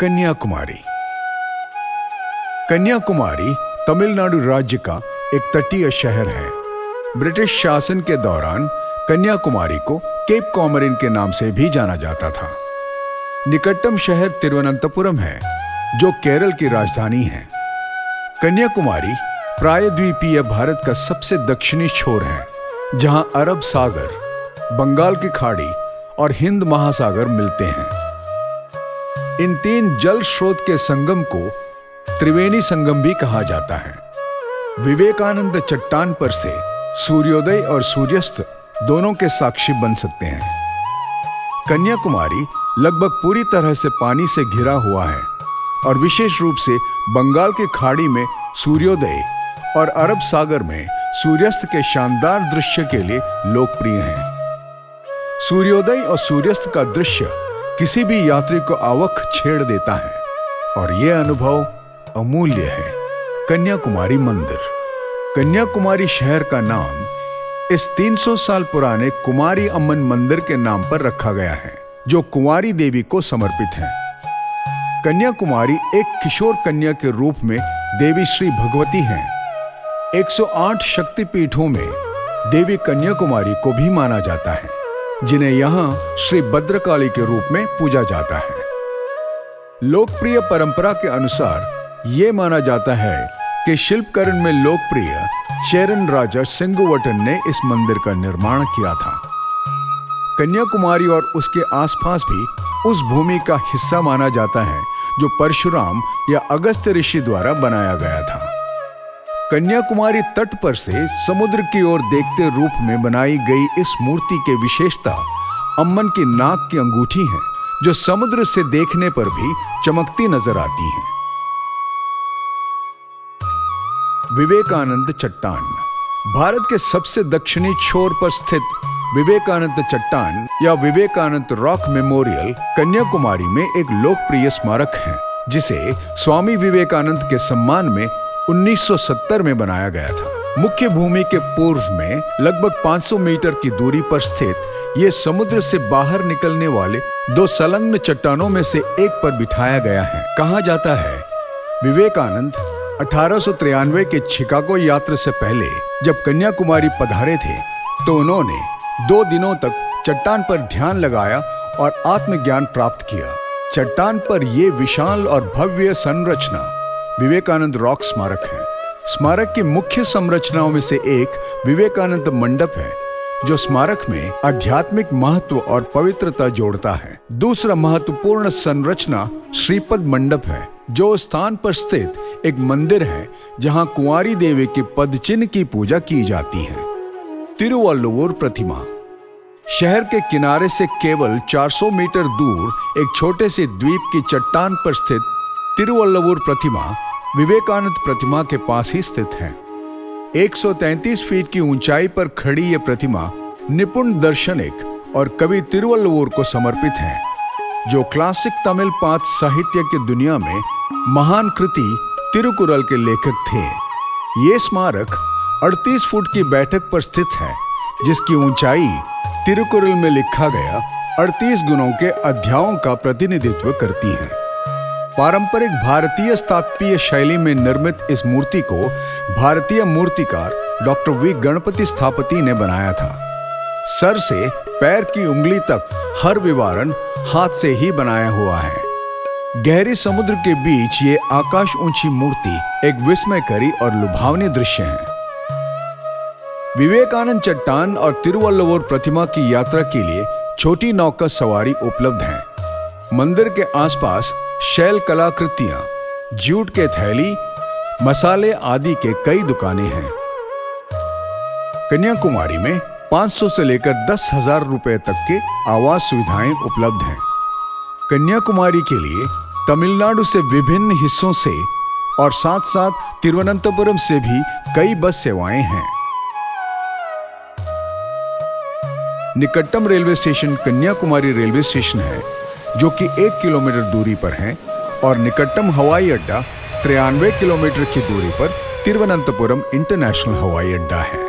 कन्याकुमारी। कन्याकुमारी तमिलनाडु राज्य का एक तटीय शहर है। ब्रिटिश शासन के दौरान कन्याकुमारी को केप कॉमोरिन के नाम से भी जाना जाता था। निकटतम शहर तिरुवनंतपुरम है, जो केरल की राजधानी है। कन्याकुमारी प्रायद्वीपीय भारत का सबसे दक्षिणी छोर है, जहां अरब सागर, बंगाल की खाड़ी और हिंद महासागर मिलते हैं। इन तीन जल स्रोत के संगम को त्रिवेणी संगम भी कहा जाता है। विवेकानंद चट्टान पर से सूर्योदय और सूर्यास्त दोनों के साक्षी बन सकते हैं। कन्याकुमारी लगभग पूरी तरह से पानी से घिरा हुआ है और विशेष रूप से बंगाल की खाड़ी में सूर्योदय और अरब सागर में सूर्यास्त के शानदार दृश्य के लिए लोकप्रिय है। सूर्योदय और सूर्यास्त का दृश्य किसी भी यात्री को आवक छेड़ देता है और यह अनुभव अमूल्य है। कन्याकुमारी मंदिर। कन्याकुमारी शहर का नाम इस 300 साल पुराने कुमारी अम्मन मंदिर के नाम पर रखा गया है, जो कुंवारी देवी को समर्पित है। कन्याकुमारी एक किशोर कन्या के रूप में देवी श्री भगवती हैं। 108 शक्तिपीठों में देवी कन्याकुमारी को भी माना जाता है, जिन्हें यहाँ श्री भद्रकाली के रूप में पूजा जाता है। लोकप्रिय परंपरा के अनुसार ये माना जाता है कि शिल्पकरण में लोकप्रिय चेरन राजा सिंगुवटन ने इस मंदिर का निर्माण किया था। कन्याकुमारी और उसके आसपास भी उस भूमि का हिस्सा माना जाता है जो परशुराम या अगस्त्य ऋषि द्वारा बनाया गया था। कन्याकुमारी तट पर से समुद्र की ओर देखते रूप में बनाई गई इस मूर्ति की विशेषता अम्मन की नाक की अंगूठी है, जो समुद्र से देखने पर भी चमकती नजर आती है। विवेकानंद चट्टान। भारत के सबसे दक्षिणी छोर पर स्थित विवेकानंद चट्टान या विवेकानंद रॉक मेमोरियल कन्याकुमारी में एक लोकप्रिय स्मारक है, जिसे स्वामी विवेकानंद के सम्मान में 1970 में बनाया गया था। मुख्य भूमि के पूर्व में लगभग 500 मीटर की दूरी पर स्थित ये समुद्र से बाहर निकलने वाले दो संलग्न चट्टानों में से एक पर बिठाया गया है। कहा जाता है विवेकानंद 1893 के शिकागो यात्रा से पहले जब कन्याकुमारी पधारे थे, तो उन्होंने 2 दिनों तक चट्टान पर ध्यान लगाया और आत्मज्ञान प्राप्त किया। चट्टान पर यह विशाल और भव्य संरचना विवेकानंद रॉक स्मारक है। स्मारक की मुख्य संरचनाओं में से एक विवेकानंद मंडप है, जो स्मारक में आध्यात्मिक महत्व और पवित्रता जोड़ता है। दूसरा महत्वपूर्ण संरचना श्रीपद मंडप है, जो स्थान पर स्थित एक मंदिर है जहां कुंवारी देवी के पदचिन्ह की पूजा की जाती है। तिरुवल्लुवर प्रतिमा। शहर के किनारे से केवल 400 मीटर दूर एक छोटे से द्वीप की चट्टान पर स्थित तिरुवल्लुवर प्रतिमा विवेकानंद प्रतिमा के पास ही स्थित है। 133 फीट की ऊंचाई पर खड़ी यह प्रतिमा निपुण दार्शनिक और कवि तिरुवल्लुवर को समर्पित है, जो क्लासिक तमिल पात्र साहित्य की दुनिया में महान कृति तिरुकुरल के लेखक थे। ये स्मारक 38 फुट की बैठक पर स्थित है, जिसकी ऊंचाई तिरुकुरल में लिखा गया 38 गुणों के अध्यायों का प्रतिनिधित्व करती है। पारंपरिक भारतीय स्थापत्य शैली में निर्मित इस मूर्ति को भारतीय मूर्तिकार डॉक्टर वी गणपति स्थापति ने बनाया था। सर से पैर की उंगली तक हर विवरण हाथ से ही बनाया हुआ है। गहरी समुद्र के बीच ये आकाश ऊंची मूर्ति एक विस्मयकारी और लुभावनी दृश्य है। विवेकानंद चट्टान और तिरुवल्लुवर प्रतिमा की यात्रा के लिए छोटी नौका सवारी उपलब्ध है। मंदिर के आसपास शैल कलाकृतियां, जूट के थैली, मसाले आदि के कई दुकानें हैं। कन्याकुमारी में 500 से लेकर 10,000 रुपए तक के आवास सुविधाएं उपलब्ध हैं। कन्याकुमारी के लिए तमिलनाडु से विभिन्न हिस्सों से और साथ साथ तिरुवनंतपुरम से भी कई बस सेवाएं हैं। निकटतम railway station Kanyakumari railway station है, जो कि 1 किलोमीटर दूरी पर है, और निकटतम हवाई अड्डा 93 किलोमीटर की दूरी पर तिरुवनंतपुरम इंटरनेशनल हवाई अड्डा है।